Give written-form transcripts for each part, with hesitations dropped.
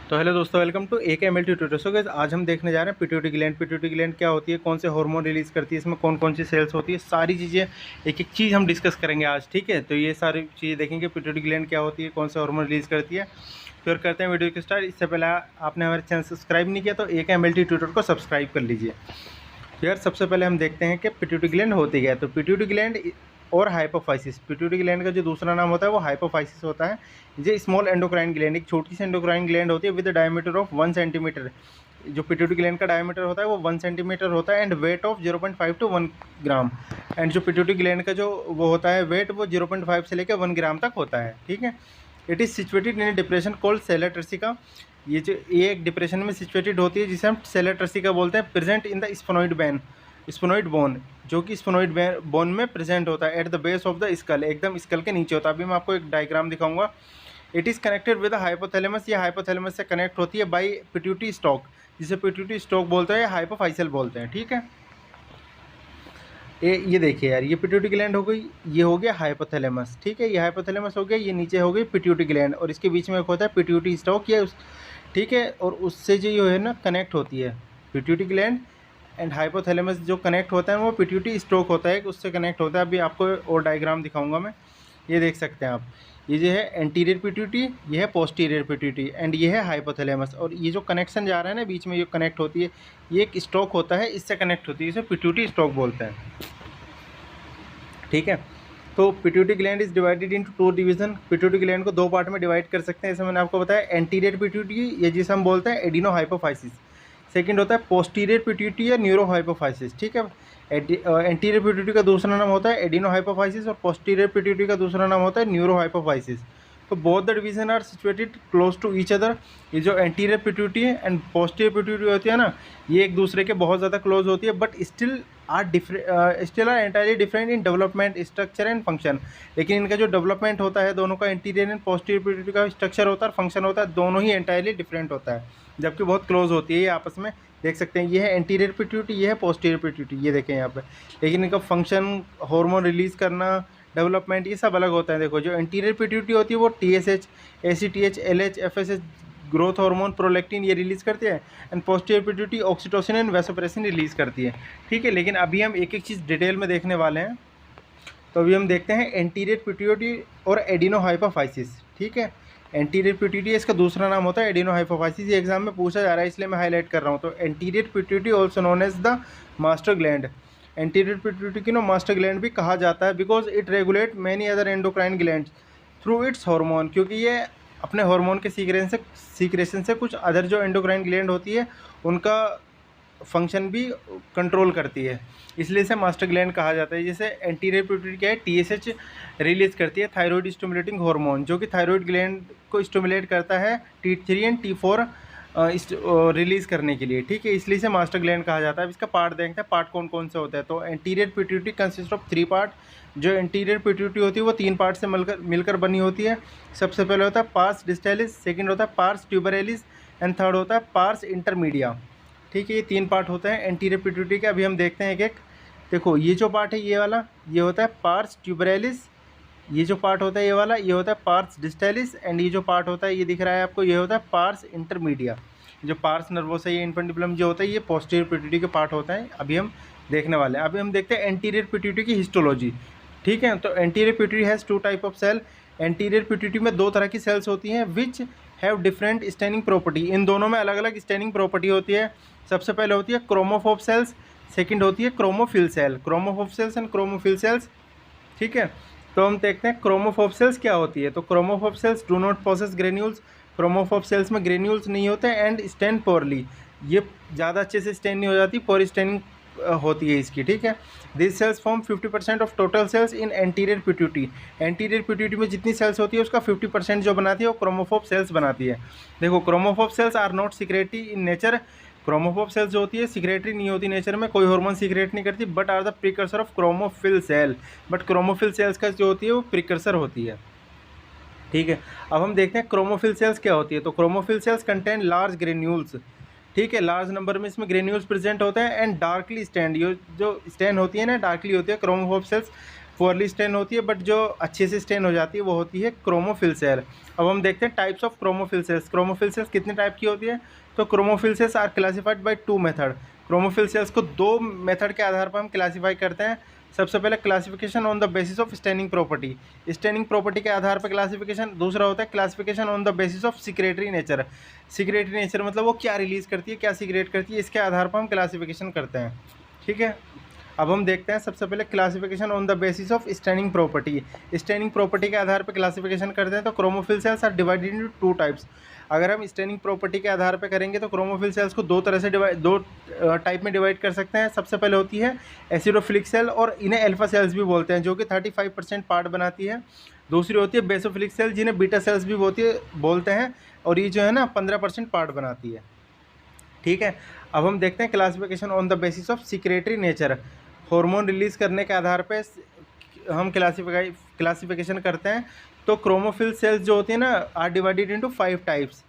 तो हेलो दोस्तों, welcome to AKML tutorial. So guys, आज हम देखने जा रहे हैं पिट्यूटरी ग्लैंड। पिट्यूटरी ग्लैंड क्या होती है, कौन से हार्मोन रिलीज करती है, इसमें कौन कौन सी सेल्स होती है, सारी चीज़ें एक एक चीज़ हम डिस्कस करेंगे आज। ठीक है, तो ये सारी चीज़ें देखेंगे, पिट्यूटरी ग्लैंड क्या होती है, कौन से हार्मोन रिलीज करती है। फिर करते हैं वीडियो के स्टार्ट। इससे पहले आपने हमारे चैनल सब्सक्राइब नहीं किया तो एकेएमएल ट्यूटोरियल को सब्सक्राइब कर लीजिए। तो यार, सबसे पहले हम देखते हैं कि पिट्यूटरी ग्लैंड होती क्या है। तो पिट्यूटरी ग्लैंड और हाइपोफाइसिस, पिट्यूटरी ग्लैंड का जो दूसरा नाम होता है वो हाइपोफाइसिस होता है। ये स्मॉल एंडोक्राइन ग्लैंड, एक छोटी सी एंडोक्राइन ग्लैंड होती है विद डायमीटर ऑफ 1 सेंटीमीटर। जो पिट्यूटरी ग्लैंड का डायमीटर होता है वो 1 सेंटीमीटर होता है and weight of 0.5 to 1 gram. And जो पिट्यूटरी ग्लैंड का जो वो होता है वेट, वो 0.5 से लेकर 1 ग्राम तक होता है। ठीक है, it is situated in depression called sella turcica. ये एक डिप्रेशन में सिचुएटेड होती है जिसे हम सेलर ट्रसिका बोलते हैं। Present in the sphenoid bone, जो कि स्फेनोइड बोन में प्रेजेंट होता है at the base of the skull, एकदम स्कल के नीचे होता है। अभी मैं आपको एक डायग्राम दिखाऊंगा। It is connected with hypothalamus, ये हाइपोथैलेमस से कनेक्ट होती है बाई पिट्यूटरी स्टॉक, जिसे पिट्यूटरी स्टॉक बोलते हैं या हाइपोफाइसल बोलते हैं। ठीक है, ये देखिए यार, ये पिट्यूटरी ग्लैंड हो गई, ये हो गया हाइपोथैलेमस। ठीक है, ये हाइपोथैलेमस हो गया, ये नीचे हो गई पिट्यूटरी ग्लैंड, और इसके बीच में एक होता है पिट्यूटरी स्टॉक। ये ठीक है, और उससे जो है ना कनेक्ट होती है पिट्यूटरी ग्लैंड एंड हाइपोथैलेमस, जो कनेक्ट होता है वो पिट्यूटरी स्टॉक होता है, उससे कनेक्ट होता है। अभी आपको और डायग्राम दिखाऊंगा मैं, ये देख सकते हैं आप। ये जो है एंटीरियर पिट्यूटरी, ये है पोस्टीरियर पिट्यूटरी एंड ये है हाइपोथैलेमस। और ये जो कनेक्शन जा रहा है ना बीच में, ये कनेक्ट होती है, ये एक स्टॉक होता है, इससे कनेक्ट होती है, इसे पिट्यूटरी स्टॉक बोलते हैं। ठीक है, तो pituitary gland is divided into 2 division. Pituitary gland को 2 पार्ट में डिवाइड कर सकते हैं, जैसे मैंने आपको बताया। एंटीरियर पिट्यूटरी, ये जिसे हम बोलते हैं एडिनो हाइपोफाइसिस। सेकंड होता है पोस्टीरियर पिट्यूटरी या न्यूरो हाइपोफाइसिस। ठीक है, एंटीरियर पिट्यूटरी का दूसरा नाम होता है एडिनो हाइपोफाइसिस और पोस्टीरियर पिट्यूटरी का दूसरा नाम होता है न्यूरो हाइपोफाइसिस। तो both the division are situated close to each other. ये जो anterior pituitary and posterior pituitary होती है ना, ये एक दूसरे के बहुत ज़्यादा क्लोज होती है, but still are entirely different in development, structure and function. लेकिन इनका जो डेवलपमेंट होता है दोनों का, एंटीरियर एंड पोस्टीरियर पिट्यूटरी का स्ट्रक्चर होता है और फंक्शन होता है, दोनों ही एंटायरली डिफरेंट होता है, जबकि बहुत क्लोज होती है ये आपस में। देख सकते हैं, ये है एंटीरियर पिट्यूटरी, ये है पोस्टीरियर पिट्यूटरी, ये देखें यहाँ पे। लेकिन इनका फंक्शन, हार्मोन रिलीज करना, डेवलपमेंट, ये सब अलग होता है। देखो, जो एंटीरियर पिट्यूटरी होती है वो TSH, ACTH, LH, FSH, growth hormone, prolactin, ये रिलीज़ करते हैं। And posterior pituitary oxytocin and vasopressin release करती है। ठीक है, लेकिन अभी हम एक एक चीज़ डिटेल में देखने वाले हैं। तो अभी हम देखते हैं एंटीरियर पिट्यूटरी और एडिनो हाइपोफाइसिस। ठीक है, एंटीरियर पिट्यूटरी, इसका दूसरा नाम होता है एडिनो हाइपोफाइसिस। ये एग्जाम में पूछा जा रहा है, इसलिए मैं हाईलाइट कर रहा हूँ। तो anterior pituitary also known as the master gland, anterior pituitary की मास्टर ग्लैंड भी कहा जाता है, because it regulate many other endocrine gland through its hormone, क्योंकि ये अपने हार्मोन के सीक्रेशन से कुछ अदर जो एंडोक्राइन ग्लैंड होती है उनका फंक्शन भी कंट्रोल करती है, इसलिए इसे मास्टर ग्लैंड कहा जाता है। जैसे एंटीरियर पिट्यूटरी क्या है, TSH रिलीज करती है, थायराइड स्टिमुलेटिंग हार्मोन, जो कि थायराइड ग्लैंड को स्टिमुलेट करता है T3 एंड T4 रिलीज़ करने के लिए। ठीक है, इसलिए इसे मास्टर ग्लैंड कहा जाता है। अब इसका पार्ट देखते हैं, पार्ट कौन कौन से होता है। तो anterior pituitary consist of 3 part. जो एंटीरियर पिट्यूटरी होती है वो 3 पार्ट से मिलकर बनी होती है। सबसे पहले होता है पार्स डिस्टालिस, सेकंड होता है पार्स ट्यूबरेलिस एंड थर्ड होता है पार्स इंटरमीडिया। ठीक है, ये 3 पार्ट होते हैं एंटीरियर पिट्यूटरी के। अभी हम देखते हैं एक एक। देखो, ये जो पार्ट है ये वाला, ये होता है पार्स ट्यूबरेलिस। ये जो पार्ट होता है ये वाला, ये होता है पार्स डिस्टालिस। एंड ये जो पार्ट होता है, ये दिख रहा है आपको, ये होता है पार्स इंटरमीडिया। जो पार्स नर्वोसा, ये इन्फेंटिबुलम जो होता है, ये पोस्टीरियर पिट्यूटरी के पार्ट होता है। अभी हम देखने वाले हैं। अभी हम देखते हैं एंटीरियर पिट्यूटरी की हिस्टोलॉजी। ठीक है, तो anterior pituitary has 2 type of cell. Anterior pituitary में 2 तरह की सेल्स होती हैं which have different staining property. इन दोनों में अलग अलग स्टेनिंग प्रॉपर्टी होती है। सबसे पहले होती है क्रोमोफोब सेल्स, सेकंड होती है chromophil cell. Chromophobe cells and chromophil cells. ठीक है, तो हम देखते हैं क्रोमोफोब सेल्स क्या होती है। तो chromophobe cells do not possess granules. Chromophobe cells में ग्रेन्यूल्स नहीं होते एंड स्टेन पोरली, ये ज़्यादा अच्छे से स्टेन नहीं हो जाती, पोर स्टेनिंग होती है इसकी। ठीक है, this cells form 50% of total cells in anterior pituitary. Anterior pituitary में जितनी सेल्स होती है उसका 50% जो बनाती है वो क्रोमोफोब सेल्स बनाती है। देखो, chromophobe cells are not secretory in nature. Chromophobe cells जो होती है सिक्रेटरी नहीं होती नेचर में, कोई हार्मोन सिक्रेट नहीं करती, but are the precursor of chromophil cell. But chromophil cells का जो होती है वो प्रिकर्सर होती है। ठीक है, अब हम देखते हैं क्रोमोफिल सेल्स क्या होती है। तो chromophil sales contain large granules. ठीक है, लार्ज नंबर में इसमें ग्रेन्यूल्स प्रेजेंट होते हैं एंड डार्कली स्टैंड, ये जो स्टैंड होती है ना, डार्कली होती है। क्रोमोफोब सेल्स पुअरली स्टेन होती है, बट जो अच्छे से स्टेन हो जाती है वो होती है क्रोमोफिल सेल। अब हम देखते हैं types of chromophil cells. Chromophil cells कितने टाइप की होती है? तो chromophil cells are classified by 2 method. Chromophil cells को 2 मेथड के आधार पर हम क्लासीफाई करते हैं। सबसे पहले classification on the basis of staining property, staining property के आधार पर क्लासिफिकेशन। दूसरा होता है classification on the basis of secretory nature. Secretory nature मतलब वो क्या रिलीज करती है, क्या सीक्रेट करती है, इसके आधार पर हम क्लासिफिकेशन करते हैं। ठीक है, अब हम देखते हैं सबसे पहले classification on the basis of staining property. Staining property के आधार पर क्लासिफिकेशन करते हैं। तो chromophil cells are divided into 2 types. अगर हम स्टेनिंग प्रॉपर्टी के आधार पर करेंगे तो क्रोमोफिल सेल्स को 2 तरह से दो टाइप में डिवाइड कर सकते हैं। सबसे पहले होती है एसिडोफिलिक सेल, और इन्हें अल्फा सेल्स भी बोलते हैं, जो कि 35% पार्ट बनाती है। दूसरी होती है बेसोफिलिक सेल, जिन्हें बीटा सेल्स भी बोलते हैं, और ये जो है ना 15% पार्ट बनाती है। ठीक है, अब हम देखते हैं classification on the basis of secretory nature. Hormone release करने के आधार पे हम क्लासिफिकेशन करते हैं। तो क्रोमोफिल सेल्स जो होती है ना आर डिवाइडेड इनटू 5 टाइप्स।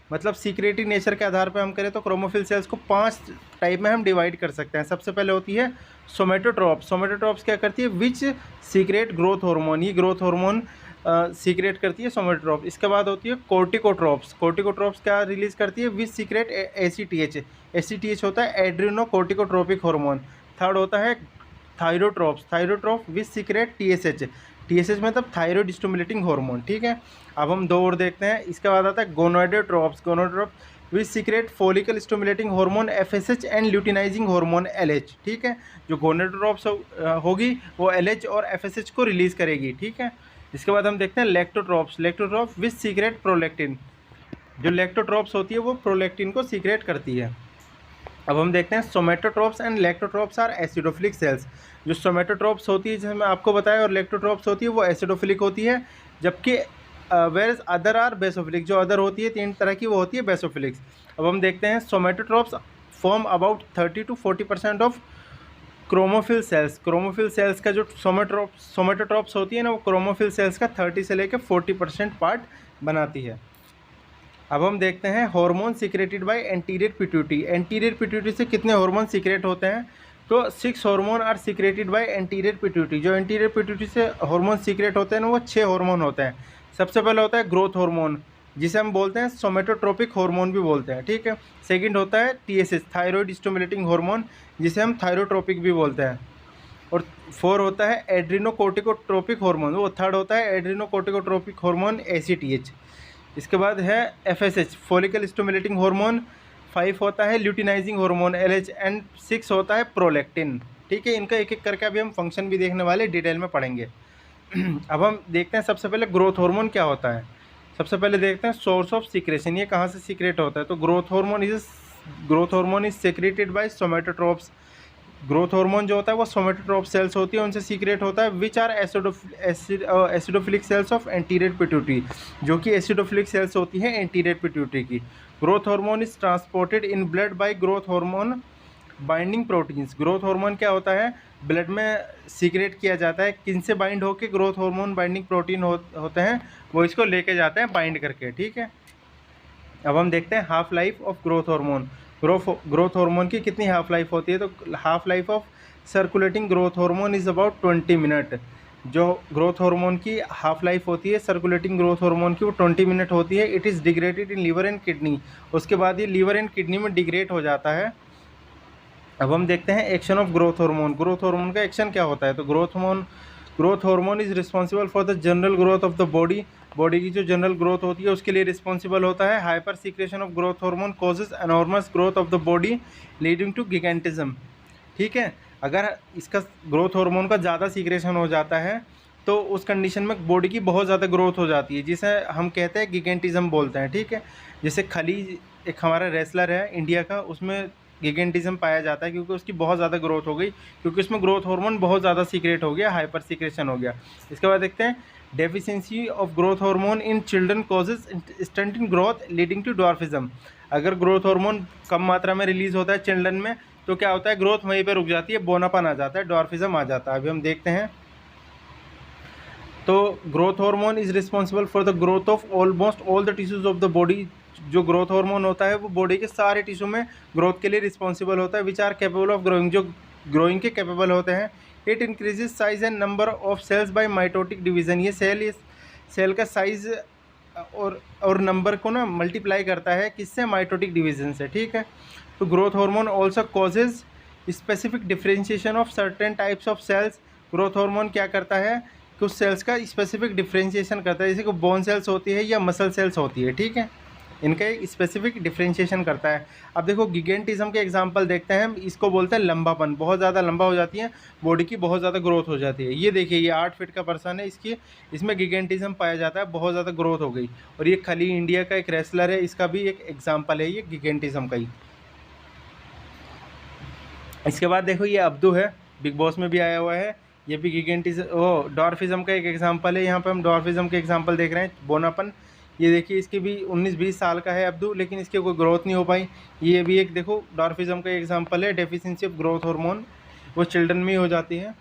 मतलब सीक्रेटरी नेचर के आधार पे हम करें तो क्रोमोफिल सेल्स को 5 टाइप में हम डिवाइड कर सकते हैं। सबसे पहले होती है सोमेटोट्रॉप्स। सोमेटोट्रॉप्स क्या करती है? विच सीक्रेट ग्रोथ हार्मोन, ये ग्रोथ हार्मोन सीक्रेट करती है सोमेटोट्रॉप। इसके बाद होती है कोर्टिकोट्रॉप्स। कोर्टिकोट्रॉप्स क्या रिलीज करती है? विच सीक्रेट ACTH। ACTH होता है एड्रिनो कोर्टिकोट्रोपिक हार्मोन। थर्ड होता है थायरोट्रॉप्स। थायरोट्रॉप विच सीक्रेट TSH। TSH मतलब थायरॉइड स्टिमुलेटिंग हार्मोन। ठीक है, अब हम 2 और देखते हैं। इसके बाद आता है gonadotrophs. Gonadotroph which secrete follicle stimulating hormone FSH and luteinizing hormone LH। ठीक है, जो गोनोइडोट्रॉप्स होगी वो LH और FSH को रिलीज करेगी। ठीक है, इसके बाद हम देखते हैं लेक्टोट्रॉप्स। लेक्टोट्रॉप विच सीक्रेट प्रोलैक्टिन। जो लेक्टोट्रॉप्स होती है वो प्रोलैक्टिन को सीक्रेट करती है। अब हम देखते हैं सोमेटोट्रॉप्स एंड लेक्टोट्रॉप्स आर एसिडोफिलिक सेल्स। जो सोमेटोट्रॉप्स होती है जैसे मैं आपको बताया, और लेक्टोट्रॉप्स होती है वो एसिडोफिलिक होती है, जबकि वेयर अदर आर बेसोफिलिक। जो अदर होती है 3 तरह की, वो होती है बेसोफिलिक्स। अब हम देखते हैं somatotrophs form about 30 to 40% of chromophil cells. Chromophil cells का जो सोमेटोट्रॉप्स होती है ना, वो क्रोमोफिल सेल्स का 30 से लेकर 40% पार्ट बनाती है। अब हम देखते हैं hormone secreted by anterior pituitary. Anterior pituitary से कितने हार्मोन सीक्रेट होते हैं? तो 6 hormone are secreted by anterior pituitary. जो एंटीरियर पिट्यूटरी से हार्मोन सीक्रेट होते हैं ना, वो 6 हार्मोन होते हैं। सबसे पहले होता है ग्रोथ हार्मोन, जिसे हम बोलते हैं सोमेटोट्रोपिक हार्मोन भी बोलते हैं। ठीक है, सेकंड होता है TSH थायरॉइड स्टिमुलेटिंग हार्मोन, जिसे हम थायरोट्रोपिक भी बोलते हैं। और 4 होता है एड्रिनोकोर्टिकोट्रोपिक हार्मोन, वो थर्ड होता है एड्रिनोकोर्टिकोट्रोपिक हार्मोन ACTH। इसके बाद है FSH फॉलिकल स्टिमुलेटिंग हार्मोन। 5 होता है ल्यूटिनाइजिंग हार्मोन LH एंड 6 होता है प्रोलैक्टिन। ठीक है, इनका एक एक करके अभी हम फंक्शन भी देखने वाले, डिटेल में पढ़ेंगे। अब हम देखते हैं सबसे पहले ग्रोथ हार्मोन क्या होता है। सबसे पहले देखते हैं सोर्स ऑफ सीक्रेशन, ये कहाँ से सीक्रेट होता है। तो growth hormone is secreted by somatotrophs. Growth hormone जो होता है वो सोमेटोट्रॉप सेल्स होती है, उनसे सीक्रेट होता है। Which are acidophilic cells of anterior pituitary, जो कि एसिडोफिलिक सेल्स होती है एंटीरियर पिट्यूटरी की। Growth hormone is transported in blood by growth hormone binding proteins. Growth hormone क्या होता है? ब्लड में सीक्रेट किया जाता है। किन से बाइंड होकर? ग्रोथ हार्मोन बाइंडिंग प्रोटीन होते हैं, वो इसको लेके जाते हैं बाइंड करके। ठीक है, अब हम देखते हैं half life of growth hormone. Growth hormone की कितनी हाफ लाइफ होती है? तो half life of circulating growth hormone is about 20 minute. जो ग्रोथ हार्मोन की हाफ लाइफ होती है सर्कुलेटिंग ग्रोथ हार्मोन की, वो 20 मिनट होती है। It is degraded in liver and kidney. उसके बाद ये लीवर एंड किडनी में डिग्रेड हो जाता है। अब हम देखते हैं action of growth hormone. Growth hormone का एक्शन क्या होता है? तो growth hormone is responsible for the general growth of the body. Body की जो जनरल ग्रोथ होती है उसके लिए रिस्पॉन्सिबल होता है। Hyper secretion of growth hormone causes enormous growth of the body leading to gigantism. ठीक है, अगर इसका ग्रोथ हार्मोन का ज़्यादा सीक्रेशन हो जाता है तो उस कंडीशन में बॉडी की बहुत ज़्यादा ग्रोथ हो जाती है, जिसे हम कहते हैं गिगेंटिज्म बोलते हैं। ठीक है, जैसे खलीज एक हमारा रेसलर है इंडिया का, उसमें गिगेंटिज्म पाया जाता है क्योंकि उसकी बहुत ज़्यादा ग्रोथ हो गई, क्योंकि उसमें ग्रोथ हार्मोन बहुत ज़्यादा सीक्रेट हो गया, हाइपर सीक्रेशन हो गया। इसके बाद देखते हैं deficiency of growth hormone in children causes stunt in growth leading to dwarfism. अगर ग्रोथ हार्मोन कम मात्रा में रिलीज होता है चिल्ड्रन में तो क्या होता है? ग्रोथ वहीं पर रुक जाती है, बोनापन आ जाता है, ड्वार्फिज्म आ जाता है। अभी हम देखते हैं, तो growth hormone is responsible for the growth of almost all the tissues of the body. जो ग्रोथ हार्मोन होता है वो बॉडी के सारे टिश्यू में ग्रोथ के लिए रिस्पॉन्सिबल होता है। Which are capable of growing, जो ग्रोइंग के कैपेबल होते हैं। It increases size and number of cells by mitotic division. ये सेल का साइज और नंबर को ना मल्टीप्लाई करता है, किससे? माइटोटिक डिवीजन से, ठीक है। तो growth hormone also causes specific differentiation of certain types of cells. Growth hormone क्या करता है? कुछ सेल्स का स्पेसिफिक डिफ्रेंशिएशन करता है, जैसे कि बोन सेल्स होती है या मसल सेल्स होती है, ठीक है। इनका एक स्पेसिफिक डिफ्रेंशिएशन करता है। अब देखो गिगेंटिज्म के एग्जांपल देखते हैं हम। इसको बोलते हैं लंबापन, बहुत ज़्यादा लंबा हो जाती है बॉडी की, बहुत ज़्यादा ग्रोथ हो जाती है। ये देखिए, ये 8 फीट का पर्सन है, इसमें गिगेंटिज्म पाया जाता है, बहुत ज़्यादा ग्रोथ हो गई। और ये खली इंडिया का एक रेसलर है, इसका भी एक एग्जाम्पल है ये गिगेंटिज्म का ही। इसके बाद देखो ये अब्दू है, बिग बॉस में भी आया हुआ है, ये भी गिगेंटिज्म डॉर्फिज्म का एक एग्जांपल है। यहाँ पे हम डॉर्फिज्म के एग्जांपल देख रहे हैं। बोनापन, ये देखिए इसके भी 19-20 साल का है अब्दू, लेकिन इसकी कोई ग्रोथ नहीं हो पाई। ये भी एक देखो डॉर्फिज्म का एग्जांपल है। डेफिशिएंसी ऑफ ग्रोथ हार्मोन वो चिल्ड्रन में ही हो जाती है।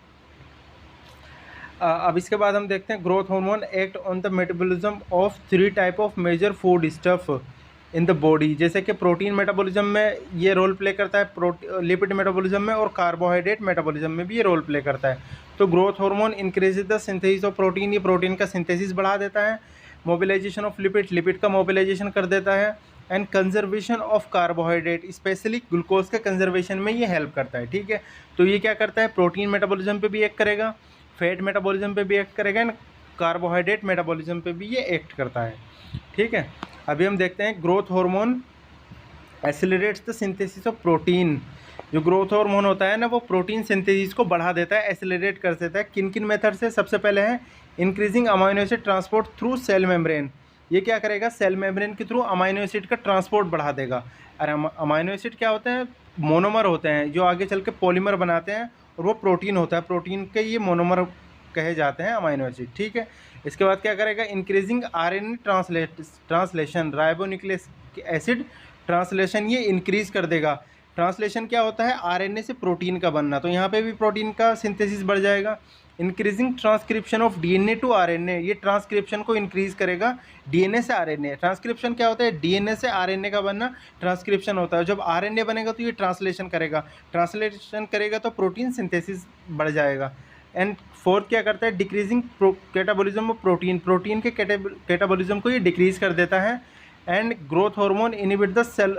अब इसके बाद हम देखते हैं growth hormone act on the metabolism of 3 type of major food stuff in the body. जैसे कि प्रोटीन मेटाबॉलिज्म में ये रोल प्ले करता है, लिपिड मेटाबॉलिज्म में, और कार्बोहाइड्रेट मेटाबॉलिज्म में भी ये रोल प्ले करता है। तो growth hormone increases the synthesis of protein, ये प्रोटीन का सिंथेसिस बढ़ा देता है। मोबिलाइजेशन ऑफ लिपिड का मोबिलाइजेशन कर देता है। And conservation of carbohydrate, specially glucose के कंजर्वेशन में ये हेल्प करता है, ठीक है। तो ये क्या करता है? प्रोटीन मेटाबॉलिज्म पे भी एक्ट करेगा, फैट मेटाबॉलिज्म पे भी एक्ट करेगा, एंड कार्बोहाइड्रेट मेटाबॉलिज्म पे भी ये एक्ट करता है, ठीक है। अभी हम देखते हैं growth hormone accelerates the synthesis of protein. जो ग्रोथ हार्मोन होता है ना, वो प्रोटीन सिंथेसिस को बढ़ा देता है, एक्सेलरेट कर देता है। किन किन मेथड से? सबसे पहले है increasing amino acid transport through cell membrane. ये क्या करेगा? सेल मेम्ब्रेन के थ्रू अमाइनो एसिड का ट्रांसपोर्ट बढ़ा देगा। और अमाइनो एसिड क्या होते हैं? मोनोमर होते हैं, जो आगे चल के पॉलीमर बनाते हैं, और वो प्रोटीन होता है। प्रोटीन के ये मोनोमर कहे जाते हैं अमाइनो एसिड, ठीक है। इसके बाद क्या करेगा? Increasing RNA translation, ribonucleic acid translation ये इंक्रीज कर देगा। ट्रांसलेशन क्या होता है? आरएनए से प्रोटीन का बनना, तो यहाँ पे भी प्रोटीन का सिंथेसिस बढ़ जाएगा। Increasing transcription of DNA to RNA, ये ट्रांसक्रिप्शन को इंक्रीज करेगा डीएनए से आरएनए। ट्रांसक्रिप्शन क्या होता है? डीएनए से आरएनए का बनना ट्रांसक्रिप्शन होता है। जब आरएनए बनेगा तो ये ट्रांसलेशन करेगा तो प्रोटीन सिंथेसिस बढ़ जाएगा। एंड फोर्थ क्या करता है? डिक्रीजिंग कैटाबॉलिज्म ऑफ प्रोटीन के कैटाबॉलिज्म को ये डिक्रीज कर देता है। And growth hormone inhibit the cell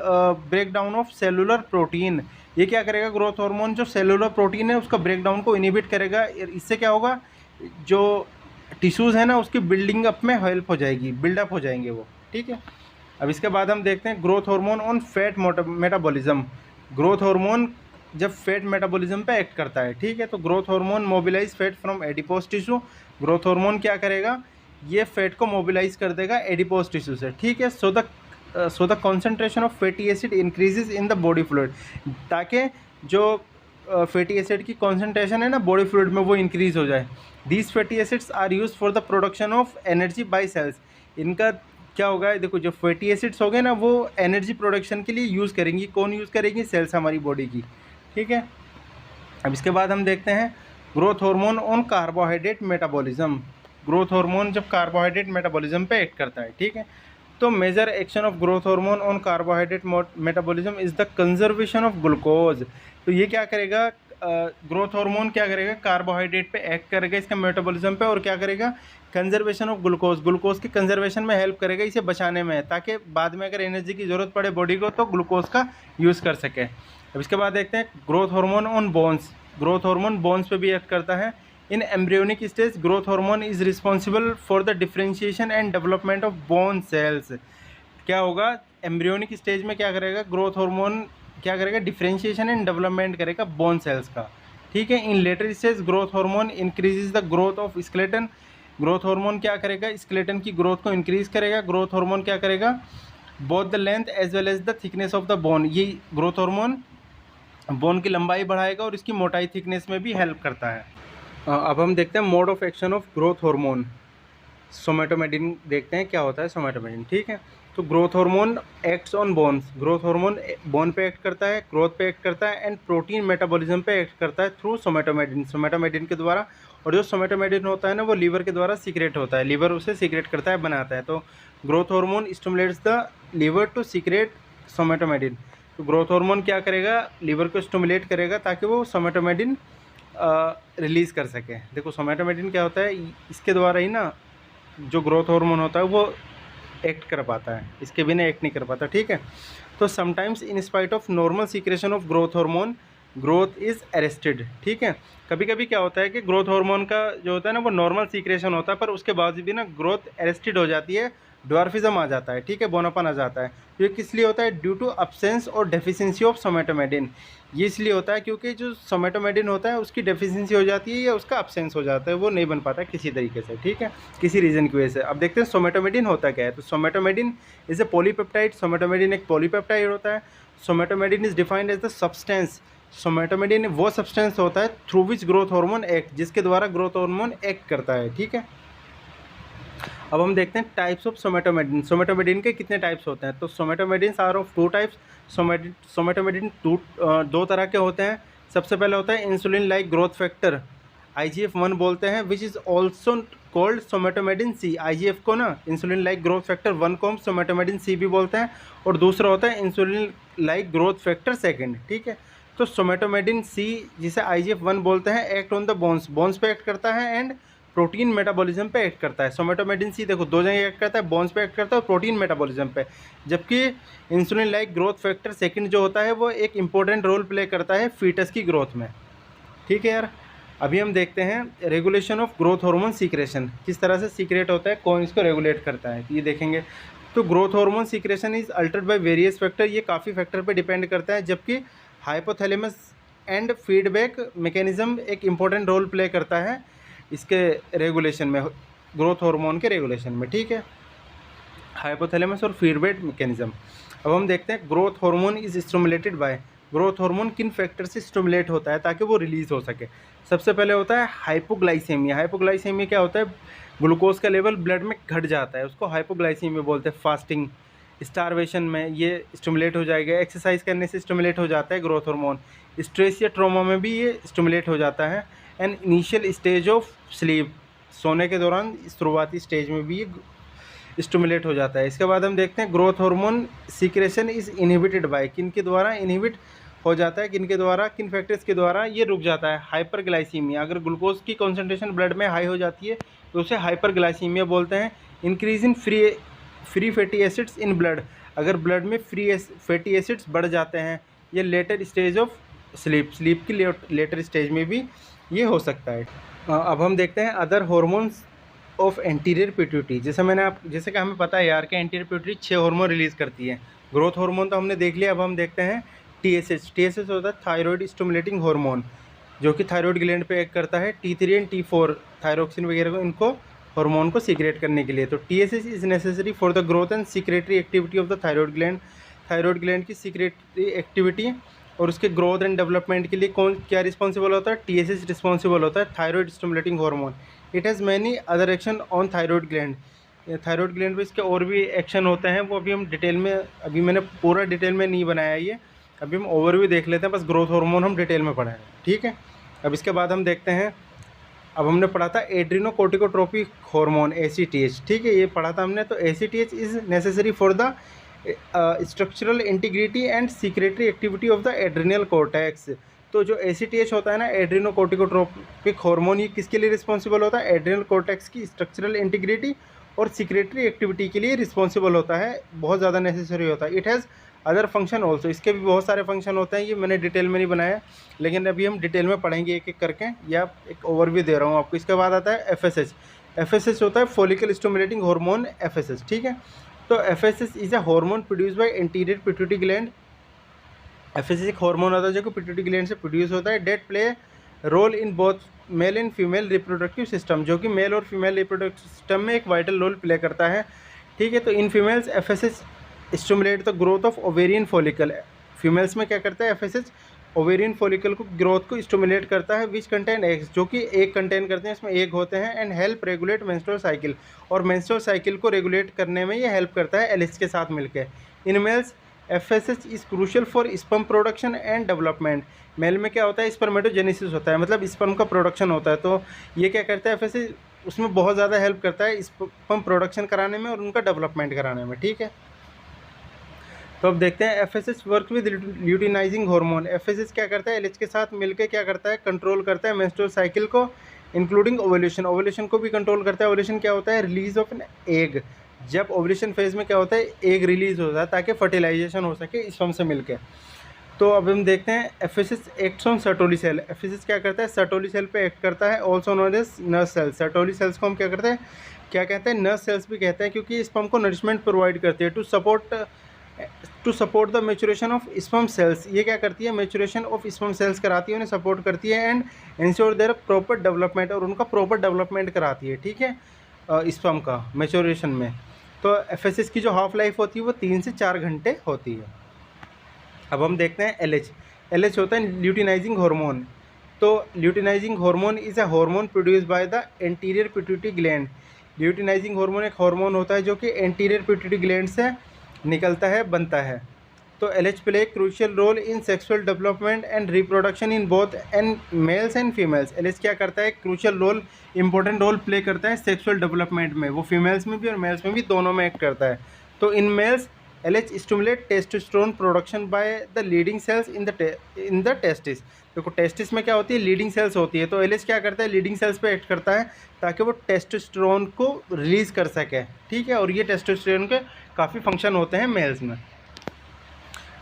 breakdown of cellular protein, ये क्या करेगा? ग्रोथ हार्मोन जो सेलुलर प्रोटीन है उसका ब्रेकडाउन को इनहिबिट करेगा। इससे क्या होगा? जो टिश्यूज़ है ना, उसकी बिल्डिंग अप में हेल्प हो जाएगी, बिल्डअप हो जाएंगे वो, ठीक है। अब इसके बाद हम देखते हैं growth hormone on fat metabolism. Growth hormone जब फैट मेटाबॉलिज्म पे एक्ट करता है, ठीक है। तो growth hormone mobilise fat from adipose tissue. Growth hormone क्या करेगा? ये फैट को मोबिलाइज कर देगा एडिपोज टिश्यू से, ठीक है। So the concentration of fatty acid increases in the body fluid, ताकि जो फैटी एसिड की कॉन्सेंट्रेशन है ना बॉडी फ्लूइड में, वो इंक्रीज हो जाए। These fatty acids are use for the production of energy by cells. इनका क्या होगा? देखो, जो फैटी एसिड्स हो गए ना, वो एनर्जी प्रोडक्शन के लिए यूज़ करेंगी। कौन यूज़ करेंगी? सेल्स, हमारी बॉडी की, ठीक है। अब इसके बाद हम देखते हैं growth hormone on carbohydrate metabolism. Growth hormone जब कार्बोहाइड्रेट मेटाबॉलिज्म पे एक्ट करता है, ठीक है। तो major action of growth hormone on carbohydrate metabolism is the conservation of glucose. तो ये क्या करेगा? ग्रोथ हार्मोन क्या करेगा? कार्बोहाइड्रेट पे एक्ट करेगा, इसका मेटाबॉलिज्म पे, और क्या करेगा? कंजर्वेशन ऑफ ग्लूकोज की कंजर्वेशन में हेल्प करेगा, इसे बचाने में, ताकि बाद में अगर एनर्जी की जरूरत पड़े बॉडी को तो ग्लूकोज का यूज़ कर सके। अब इसके बाद देखते हैं growth hormone on bones. Growth hormone bones पे भी एक्ट करता है। In embryonic stage growth hormone is responsible for the differentiation and development of bone cells. क्या होगा? एम्ब्रियोनिक स्टेज में क्या करेगा? ग्रोथ हार्मोन क्या करेगा? डिफरेंशिएशन एंड डेवलपमेंट करेगा बोन सेल्स का, ठीक है। In later stage growth hormone increases the growth of skeleton. Growth hormone क्या करेगा? स्केलेटन की ग्रोथ को इंक्रीज करेगा। ग्रोथ हार्मोन क्या करेगा? Both the length as well as the thickness of the bone. ये ग्रोथ हार्मोन बोन की लंबाई बढ़ाएगा और इसकी मोटाई, थिकनेस में भी हेल्प करता है। अब हम देखते हैं mode of action of growth hormone. Somatomedin देखते हैं क्या होता है सोमेटोमेडिन, ठीक है। तो growth hormone acts on bones. Growth hormone bone पे एक्ट करता है, ग्रोथ पे एक्ट करता है, एंड प्रोटीन मेटाबॉलिज्म पे एक्ट करता है थ्रू सोमेटोमेडिन के द्वारा। और जो सोमेटोमेडिन होता है ना, वो लीवर के द्वारा सीक्रेट होता है, लीवर उसे सीक्रेट करता है, बनाता है। तो growth hormone stimulates the liver to secrete somatomedin. तो ग्रोथ हार्मोन क्या करेगा? लीवर को स्टिमुलेट करेगा ताकि वो सोमेटोमेडिन रिलीज़ कर सके। देखो सोमेटोमेटिन क्या होता है, इसके द्वारा ही ना जो ग्रोथ हार्मोन होता है वो एक्ट कर पाता है, इसके बिना एक्ट नहीं कर पाता, ठीक है। तो sometimes in spite of normal secretion of growth hormone growth is arrested, ठीक है। कभी कभी क्या होता है कि ग्रोथ हार्मोन का जो होता है ना वो नॉर्मल सीक्रेशन होता है, पर उसके बाद भी ना ग्रोथ अरेस्टेड हो जाती है, ड्वार्फिज्म आ जाता है, ठीक है, बोनापन आ जाता है। ये किस लिए होता है? ड्यू टू अब्सेंस और डेफिशिएंसी ऑफ सोमेटोमेटिन। ये इसलिए होता है क्योंकि जो सोमेटोमेटिन होता है उसकी डेफिशिएंसी हो जाती है या उसका अब्सेंस हो जाता है, वो नहीं बन पाता किसी तरीके से, ठीक है, किसी रीज़न की वजह से। अब देखते हैं सोमेटोमेटिन होता क्या है। तो सोमेटोमेटिन इज़ ए पॉलीपेप्टाइड। सोमेटोमेटिन एक पॉलीपेप्टाइड होता है। Somatomedin is defined as the substance. Somatomedin वो सब्सटेंस होता है through which growth hormone act, जिसके द्वारा ग्रोथ हार्मोन एक्ट करता है, ठीक है। अब हम देखते हैं टाइप्स ऑफ सोमेटोमेटिन। सोमेटोमेटिन के कितने टाइप्स होते हैं? तो सोमेटोमेटिन आर ऑफ टू टाइप्स। सोमेटोमेटिन दो तरह के होते हैं। सबसे पहले होता है insulin like growth factor, IGF-1 बोलते हैं, which is also called somatomedin C. IGF को ना इंसुलिन लाइक ग्रोथ फैक्टर 1 को हम सोमेटोमेटिन सी भी बोलते हैं, और दूसरा होता है insulin like growth factor second, ठीक है। तो सोमेटोमेटिन सी जिसे IGF-1 बोलते हैं एक्ट ऑन द बोन्स पे एक्ट करता है एंड प्रोटीन मेटाबॉलिज्म पे एक्ट करता है। सोमेटोमेटिन सी देखो दो जगह एक्ट करता है, बोन्स पे एक्ट करता है और प्रोटीन मेटाबॉलिज्म पे, जबकि insulin like growth factor second जो होता है वो एक इंपॉर्टेंट रोल प्ले करता है फीटस की ग्रोथ में, ठीक है यार। अभी हम देखते हैं regulation of growth hormone secretion, किस तरह से सीक्रेट होता है, कौन इसको रेगुलेट करता है, ये देखेंगे। तो growth hormone secretion is Altered by various factor, ये काफ़ी फैक्टर पे डिपेंड करता है, जबकि हाइपोथैलेमस एंड फीडबैक मैकेनिज्म एक इम्पॉर्टेंट रोल प्ले करता है इसके रेगुलेशन में, ग्रोथ हार्मोन के रेगुलेशन में, ठीक है, हाइपोथैलेमस और फीडबैक मैकेनिज्म। अब हम देखते हैं growth hormone is stimulated by, growth hormone किन फैक्टर से स्टिमुलेट होता है ताकि वो रिलीज हो सके। सबसे पहले होता है हाइपोग्लाइसेमिया। हाइपोग्लाइसेमिया क्या होता है? ग्लूकोज का लेवल ब्लड में घट जाता है, उसको हाइपोग्लाइसेमिया बोलते हैं। फास्टिंग, स्टारवेशन में ये स्टिमुलेट हो जाएगा, एक्सरसाइज करने से स्टिमुलेट हो जाता है ग्रोथ हार्मोन, स्ट्रेस या ट्रॉमा में भी ये स्टिमुलेट हो जाता है, and initial stage of sleep, सोने के दौरान शुरुआती स्टेज में भी ये स्टिमुलेट हो जाता है। इसके बाद हम देखते हैं growth hormone secretion is inhibited by, किन के द्वारा इनहिबिट हो जाता है, किन के द्वारा, किन फैक्टर्स के द्वारा ये रुक जाता है? हाइपरग्लाइसीमिया, अगर ग्लूकोज की कॉन्सेंट्रेशन ब्लड में हाई हो जाती है तो उसे हाइपरग्लाइसीमिया बोलते हैं। Increase in free fatty acids in blood, अगर ब्लड में फ्री फैटी एसिड्स बढ़ जाते हैं, ये लेटर स्टेज ऑफ स्लीप की लेटर स्टेज में भी ये हो सकता है। अब हम देखते हैं other hormones of anterior pituitary. जैसे कि हमें पता है यार कि एंटीरियर पिट्यूटरी 6 हार्मोन रिलीज़ करती है। ग्रोथ हार्मोन तो हमने देख लिया, अब हम देखते हैं TSH। TSH होता है थायराइड स्टिमुलेटिंग हार्मोन, जो कि थायराइड ग्लैंड पे एक्ट करता है। T3 एंड T4 थायरोक्सिन वगैरह को, इनको हार्मोन को सीक्रेट करने के लिए। तो TSH is necessary for the growth and secretory activity of the thyroid gland. Thyroid gland की सीक्रेटरी एक्टिविटी और उसके ग्रोथ एंड डेवलपमेंट के लिए कौन क्या रिस्पॉन्सिबल होता है? TSH रिस्पॉन्सिबल होता है, thyroid stimulating hormone. It has many other action on thyroid gland. Thyroid gland पे इसके और भी एक्शन होते हैं, वो अभी हम डिटेल में, अभी मैंने पूरा डिटेल में नहीं बनाया ये, अभी हम ओवरव्यू देख लेते हैं, बस ग्रोथ हार्मोन हम डिटेल में पढ़ा है, ठीक है। अब इसके बाद हम देखते हैं, अब हमने पढ़ा था एड्रीनोकोर्टिकोट्रोपिक हार्मोन ACTH, ठीक है, ये पढ़ा था हमने। तो ACTH is necessary for the structural integrity and secretory activity of the adrenal cortex. तो जो ACTH होता है ना, एड्रीनोकोर्टिकोट्रोपिक हार्मोन, ये किसके लिए रिस्पॉन्सिबल होता है? एड्रिनल कॉर्टेक्स की स्ट्रक्चरल इंटीग्रिटी और सीक्रेटरी एक्टिविटी के लिए रिस्पॉन्सिबल होता है, बहुत ज़्यादा नेसेसरी होता है। It has other function also, इसके भी बहुत सारे फंक्शन होते हैं, ये मैंने डिटेल में नहीं बनाया, लेकिन अभी हम डिटेल में पढ़ेंगे एक एक करके, या एक ओवरव्यू दे रहा हूँ आपको। इसके बाद आता है FSH। FSH होता है फॉलिकल स्टिमुलेटिंग हार्मोन FSH, ठीक है। तो FSH is a hormone produce by anterior pituitary gland. FSH एक हार्मोन होता है जो कि पिट्यूटरी ग्लैंड से प्रोड्यूस होता है, that play role in both male and female reproductive system, जो कि मेल और फीमेल रिप्रोडक्टिव सिस्टम में एक वाइटल रोल प्ले करता है, ठीक है। तो in females FSH stimulate the growth of ovarian follicle. Females में क्या करता है FSH? ओवेरियन फॉलिकल को ग्रोथ को स्टिमुलेट करता है, विच कंटेन एग्स, जो कि एग कंटेन करते हैं, इसमें एग होते हैं, and help regulate menstrual cycle, और मेंस्ट्रुअल साइकिल को रेगुलेट करने में ये हेल्प करता है LH के साथ मिलकर। In males FSH is crucial for sperm production and development. Male में क्या होता है? स्पर्मेटोजेनेसिस होता है, मतलब स्पर्म का प्रोडक्शन होता है। तो ये क्या करता है FSH? उसमें बहुत ज़्यादा हेल्प करता है स्पर्म प्रोडक्शन कराने में और उनका डेवलपमेंट कराने में, ठीक है। तो अब देखते हैं FSH work with luteinizing hormone. FSH क्या करता है, एलएच के साथ मिलकर क्या करता है, कंट्रोल करता है मेंस्ट्रुअल साइकिल को, इंक्लूडिंग ओवुलेशन। ओवुलेशन को भी कंट्रोल करता है। ओवुलेशन क्या होता है, रिलीज ऑफ एन एग। जब ओवुलेशन फेज में क्या होता है, एग रिलीज होता है ताकि फर्टिलाइजेशन हो सके स्पर्म से मिलकर। तो अब हम देखते हैं FSH acts on Sertoli cell. FSH क्या करता है, सर्टोली सेल पे एक्ट करता है, also known as nerve cells. Sertoli cells को हम क्या करते हैं, क्या कहते हैं, नर्व सेल्स भी कहते हैं, क्योंकि स्पर्म को नरिशमेंट प्रोवाइड करती है to support the maturation of sperm cells. ये क्या करती है, मैच्योरेशन ऑफ स्पर्म सेल्स कराती है, उन्हें सपोर्ट करती है and ensure there proper development, और उनका प्रॉपर डेवलपमेंट कराती है, ठीक है, स्पर्म का मैच्योरेशन में। तो एफएसएच की जो हाफ लाइफ होती है वो 3 से 4 घंटे होती है। अब हम देखते हैं एलएच। एलएच होता है ल्यूटिनाइजिंग हार्मोन। तो luteinizing hormone is a hormone produce by the anterior pituitary gland. Luteinizing hormone एक हार्मोन होता है जो कि एंटीरियर पिट्यूटरी ग्लैंड से निकलता है, बनता है। तो LH play crucial role in sexual development and reproduction in both and males and females. LH क्या करता है, crucial role, important role play करता है सेक्सुअल डेवलपमेंट में। वो फीमेल्स में भी और मेल्स में भी, दोनों में एक्ट करता है। तो in males LH stimulate testosterone production by the Leydig cells in the testis. देखो टेस्टिस में क्या होती है, लीडिंग सेल्स होती है। तो एलएच क्या करता है, लीडिंग सेल्स पे एक्ट करता है ताकि वो टेस्टोस्टेरोन को रिलीज़ कर सके, ठीक है। और ये टेस्टोस्टेरोन के काफ़ी फंक्शन होते हैं मेल्स में।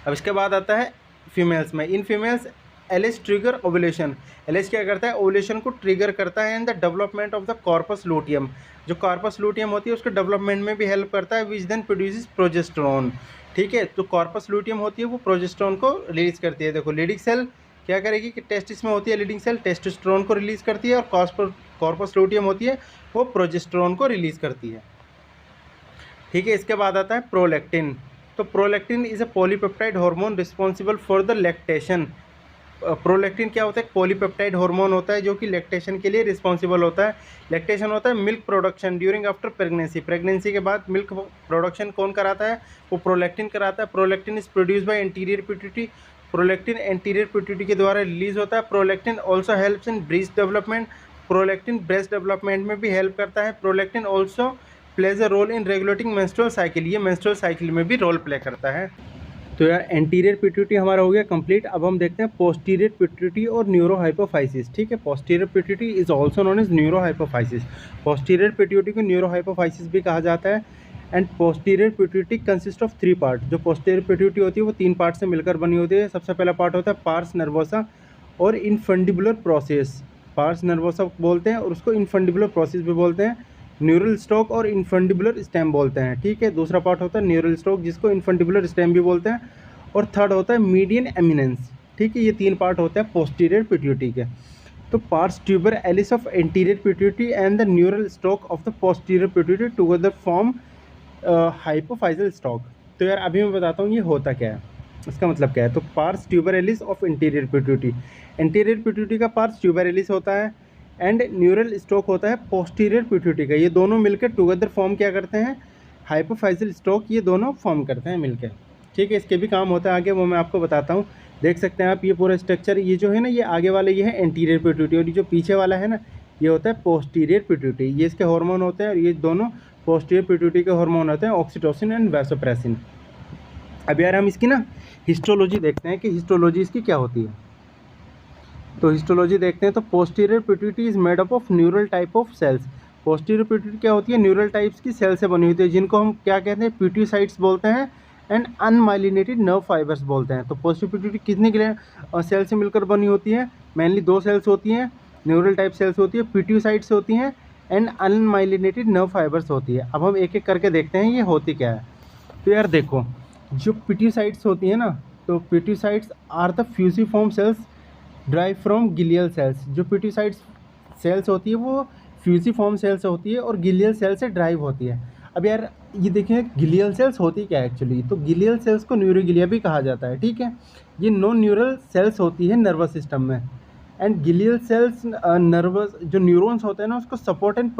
अब इसके बाद आता है फीमेल्स में। In females LH trigger ovulation. LH क्या करता है, ओवुलेशन को ट्रिगर करता है and the development of the corpus luteum. जो कॉर्पस लूटियम होती है उसके डेवलपमेंट में भी हेल्प करता है, विच देन प्रोड्यूसेस प्रोजेस्टेरोन, ठीक है। तो कॉर्पस लूटियम होती है वो प्रोजेस्टेरोन को रिलीज करती है। देखो लीडिंग सेल क्या करेगी कि टेस्टिस में होती है लीडिंग सेल, टेस्टोस्टेरोन को रिलीज करती है, और कॉर्पस लूटियम होती है वो प्रोजेस्टेरोन को रिलीज करती है, ठीक है। इसके बाद आता है प्रोलैक्टिन। तो prolactin is a polypeptide hormone responsible for the lactation. Prolactin क्या होता है, पॉलीपेप्टाइड हार्मोन होता है जो कि लैक्टेशन के लिए रिस्पॉन्सिबल होता है। लैक्टेशन होता है milk production during after pregnancy. Pregnancy के बाद मिल्क प्रोडक्शन कौन कराता है, वो प्रोलैक्टिन कराता है। Prolactin is produce by anterior pituitary. Prolactin anterior pituitary के द्वारा रिलीज होता है। Prolactin also helps in breast development. Prolactin breast development में भी हेल्प करता है। Prolactin also plays a role in regulating menstrual cycle. ये मेंस्ट्रुअल साइकिल में भी रोल प्ले करता है। तो यार एंटीरियर पिट्यूटरी हमारा हो गया कंप्लीट। अब हम देखते हैं पोस्टीरियर पिट्यूटरी और न्यूरोहाइपोफाइसिस, ठीक है। Posterior pituitary is also known as neurohypophysis. Posterior pituitary को न्यूरोहाइपोफाइसिस भी कहा जाता है। And posterior pituitary consist of 3 part. जो पोस्टीरियर पिट्यूटरी होती है वो 3 पार्ट से मिलकर बनी होती है। सबसे पहला पार्ट होता है पार्स नर्वोसा और इनफंडिबुलर प्रोसेस। पार्स नर्वोसा बोलते हैं और उसको इनफंडिबुलर प्रोसेस भी बोलते हैं। न्यूरल स्टॉक और इनफंडिबुलर स्टेम बोलते हैं, ठीक है। दूसरा पार्ट होता है न्यूरल स्टॉक जिसको इनफंडिबुलर स्टेम भी बोलते हैं। और थर्ड होता है मीडियन एमिनेंस, ठीक है। ये 3 पार्ट होते हैं पोस्टीरियर पिट्यूटरी के। तो pars tuberalis of anterior pituitary and the neural stalk of the posterior pituitary together form hypophyseal stalk. तो यार अभी मैं बताता हूँ ये होता क्या है, इसका मतलब क्या है। तो pars tuberalis of anterior pituitary, anterior pituitary का पार्स ट्यूबर एलिस होता है एंड न्यूरल स्टॉक होता है पोस्टीरियर पिट्यूटरी का। ये दोनों मिलकर टुगेदर फॉर्म क्या करते हैं, हाइपोफाइजल स्टॉक। ये दोनों फॉर्म करते हैं मिलकर, ठीक है। इसके भी काम होता है आगे, वो मैं आपको बताता हूँ। देख सकते हैं आप ये पूरा स्ट्रक्चर, ये जो है ना, ये आगे वाले ये है एंटीरियर पिट्यूटरी और ये जो पीछे वाला है ना ये होता है पोस्टीरियर पिट्यूटरी। ये इसके हार्मोन होते हैं और ये दोनों पोस्टीरियर पिट्यूटरी के हार्मोन होते हैं ऑक्सीटोसिन एंड वैसोप्रेसिन। अब यार हम इसकी ना हिस्टोलॉजी देखते हैं कि हिस्टोलॉजी इसकी क्या होती है। तो हिस्टोलॉजी देखते हैं। तो posterior pituitary is made up of neural type of cells. Posterior pituitary क्या होती है, न्यूरल टाइप्स की सेल से बनी होती है जिनको हम क्या कहते हैं, पिट्यूसाइट्स बोलते हैं एंड अनमाइलिनेटेड नर्व फाइबर्स बोलते हैं। तो पोस्टीरियर पिट्यूटरी कितने सेल से मिलकर बनी होती है, मेनली 2 सेल्स होती हैं, न्यूरल टाइप सेल्स होती है, पिट्यूसाइट्स होती हैं एंड अनमाइलिनेटेड नर्व फाइबर्स होती है। अब हम एक एक करके देखते हैं ये होती क्या है। तो यार देखो, जो पिट्यूसाइट्स होती है ना, तो pituicytes are the fusiform cells derived from glial cells. जो पिट्यूसाइट्स सेल्स होती है वो फ्यूसिफॉर्म सेल्स होती है और गिलियल सेल से ड्राइव होती है। अब यार ये देखिए गिलियल सेल्स होती क्या है एक्चुअली, तो गिलियल सेल्स को न्यूरोगिलिया भी कहा जाता है, ठीक है। ये नॉन न्यूरल सेल्स होती है नर्वस सिस्टम में। एंड गिलियल सेल्स नर्वस जो न्यूरॉन्स होते हैं ना उसको सपोर्ट एंड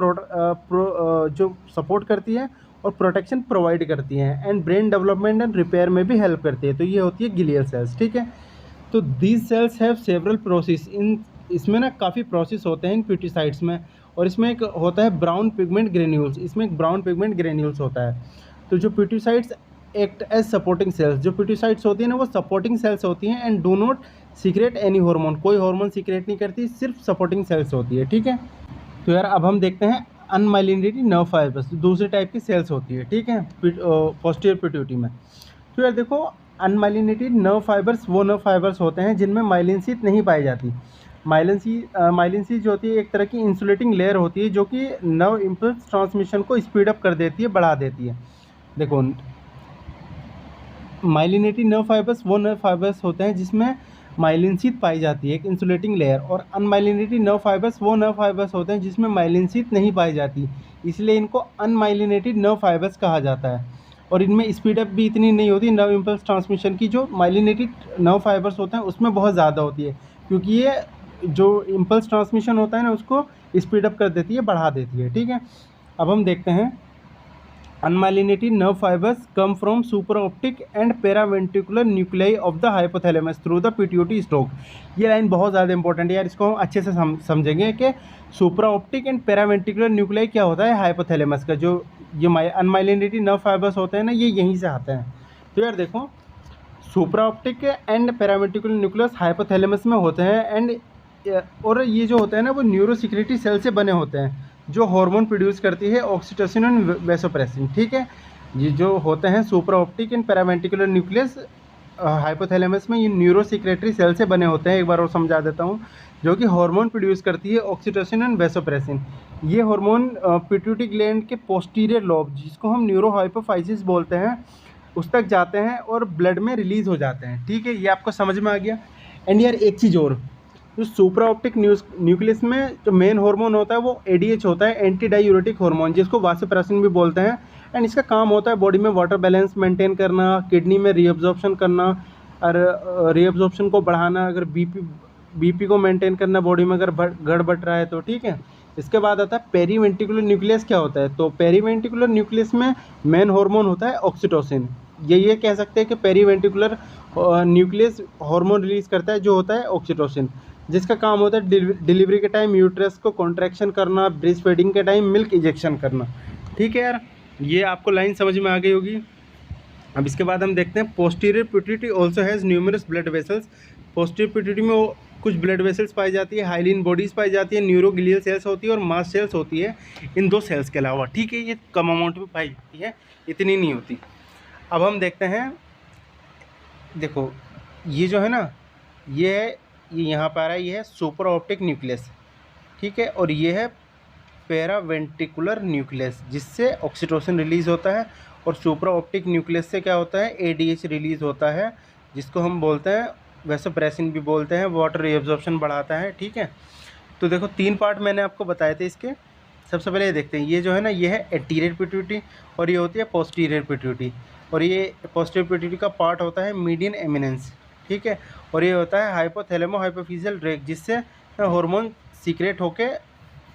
जो सपोर्ट करती है और प्रोटेक्शन प्रोवाइड करती हैं and brain development and repair में भी हेल्प करती है। तो ये होती है गिलियल सेल्स, ठीक है। तो these cells have several process. इसमें ना काफ़ी प्रोसेस होते हैं इन पिट्यूसाइट्स में। और इसमें एक होता है ब्राउन पिगमेंट ग्रेन्यूल्स, इसमें एक ब्राउन पिगमेंट ग्रेन्यूल्स होता है। तो जो पिट्यूसाइट्स एक्ट एज सपोर्टिंग सेल्स। जो पिट्यूसाइट्स होती है ना वो सपोर्टिंग सेल्स होती हैं and do not secret any hormone, कोई हार्मोन सीक्रेट नहीं करती, सिर्फ सपोर्टिंग सेल्स होती है, ठीक है। तो यार अब हम देखते हैं अनमाइलिनेटेड नर्व फाइबर्स, दूसरे टाइप की सेल्स होती है, ठीक है, पोस्टीरियर पिट्यूटरी में। तो यार देखो, अनमाइलिनेटेड नर्व फाइबर्स वो नर्व फाइबर्स होते हैं जिनमें माइलिन शीथ नहीं पाई जाती। माइलिन शीथ जो होती है एक तरह की इंसुलेटिंग लेयर होती है जो कि नर्व इम्पल्स ट्रांसमिशन को स्पीड अप कर देती है, बढ़ा देती है। देखो, माइलिनेटेड नर्व फाइबर्स वो नर्व फाइबर्स होते हैं जिसमें माइलिन शीथ पाई जाती है, एक इंसुलेटिंग लेयर, और अनमाइलिनेटेड नर्व फाइबर्स वो नर्व फाइबर्स होते हैं जिसमें माइलिन शीथ नहीं पाई जाती, इसलिए इनको अनमाइलिनेटेड नर्व फाइबर्स कहा जाता है। और इनमें स्पीड अप भी इतनी नहीं होती नर्व इम्पल्स ट्रांसमिशन की, जो माइलिनेटेड नर्व फाइबर्स होते हैं उसमें बहुत ज़्यादा होती है, क्योंकि ये जो इम्पल्स ट्रांसमिशन होता है ना उसको स्पीड अप कर देती है, बढ़ा देती है, ठीक है। अब हम देखते हैं, unmyelinated nerve fibres come from supraoptic and paraventricular nuclei of the hypothalamus through the pituitary stalk. ये लाइन बहुत ज़्यादा इंपॉर्टेंट है यार, इसको हम अच्छे से समझेंगे कि सुपरा ऑप्टिक एंड पैरावेंट्रिकुलर न्यूक्लियाई क्या होता है हाइपोथैलेमस का। जो ये अनमाइलिनेटेड नर्व फाइबर्स होते हैं ना, ये यहीं से आते हैं। तो यार देखो, supra optic and paraventricular nucleus hypothalamus में होते हैं और ये जो होते हैं ना वो न्यूरोसिक्रेटरी सेल से बने होते हैं जो हार्मोन प्रोड्यूस करती है ऑक्सीटोसिन एंड वैसोप्रेसिन, ठीक है। ये जो होते हैं supra optic and paraventricular nucleus hypothalamus में, ये न्यूरोसिक्रेटरी सेल से बने होते हैं, एक बार और समझा देता हूँ, जो कि हार्मोन प्रोड्यूस करती है ऑक्सीटोसिन एंड वैसोप्रेसिन। ये हार्मोन पिट्यूटरी ग्लैंड के पोस्टीरियर लोब, जिसको हम न्यूरोहाइपोफाइसिस बोलते हैं, उस तक जाते हैं और ब्लड में रिलीज हो जाते हैं, ठीक है। ये आपको समझ में आ गया। एंड यार एक चीज़ और, जो सुपरा ऑप्टिक न्यूक्लियस में जो मेन हार्मोन होता है वो एडीएच होता है, एंटी डायूरेटिक हार्मोन, जिसको वासोप्रेसिन भी बोलते हैं। एंड इसका काम होता है बॉडी में वाटर बैलेंस मेंटेन करना, किडनी में रीअब्जॉर्प्शन करना, और रीअब्जॉर्प्शन को बढ़ाना, अगर बीपी को मेंटेन करना बॉडी में अगर गड़बड़ रहा है तो, ठीक है। इसके बाद आता है पेरीवेंट्रिकुलर न्यूक्लियस। क्या होता है, तो पेरीवेंट्रिकुलर न्यूक्लियस में मेन हार्मोन होता है ऑक्सीटोसिन। ये कह सकते हैं कि पेरीवेंट्रिकुलर न्यूक्लियस हार्मोन रिलीज करता है जो होता है ऑक्सीटोसिन, जिसका काम होता है डिलीवरी के टाइम यूट्रस को कॉन्ट्रैक्शन करना, ब्रेस्ट फीडिंग के टाइम मिल्क इंजेक्शन करना, ठीक है यार। ये आपको लाइन समझ में आ गई होगी। अब इसके बाद हम देखते हैं, posterior pituitary also has numerous blood vessels. Posterior pituitary में कुछ ब्लड वेसल्स पाई जाती है, हाइलिन बॉडीज़ पाई जाती है, न्यूरोग्लियल सेल्स होती है और मास्ट सेल्स होती है, इन दो सेल्स के अलावा, ठीक है। ये कम अमाउंट में पाई जाती है, इतनी नहीं होती। अब हम देखते हैं, देखो ये जो है ना, ये यहाँ पर आ रहा है, ये है सुपर ऑप्टिक न्यूक्लियस, ठीक है, और ये है पैरावेंट्रिकुलर न्यूक्लियस, जिससे ऑक्सीटोसिन रिलीज़ होता है, और सुपरा ऑप्टिक न्यूक्लियस से क्या होता है, एडीएच रिलीज़ होता है, जिसको हम बोलते हैं वैसोप्रेसिन भी बोलते हैं, वाटर रीअब्जॉर्प्शन बढ़ाता है, ठीक है। तो देखो 3 पार्ट मैंने आपको बताए थे इसके। सबसे पहले ये देखते हैं, ये जो है ना, ये है एंटीरियर पिट्यूटरी और ये होती है पोस्टीरियर पिट्यूटरी, और ये पोस्टीरियर पिट्यूटरी का पार्ट होता है मीडियन एमिनेंस, ठीक है, और ये होता है हाइपोथैलेमो हाइपोफिजियल ट्रैक्ट, जिससे हार्मोन सीक्रेट होके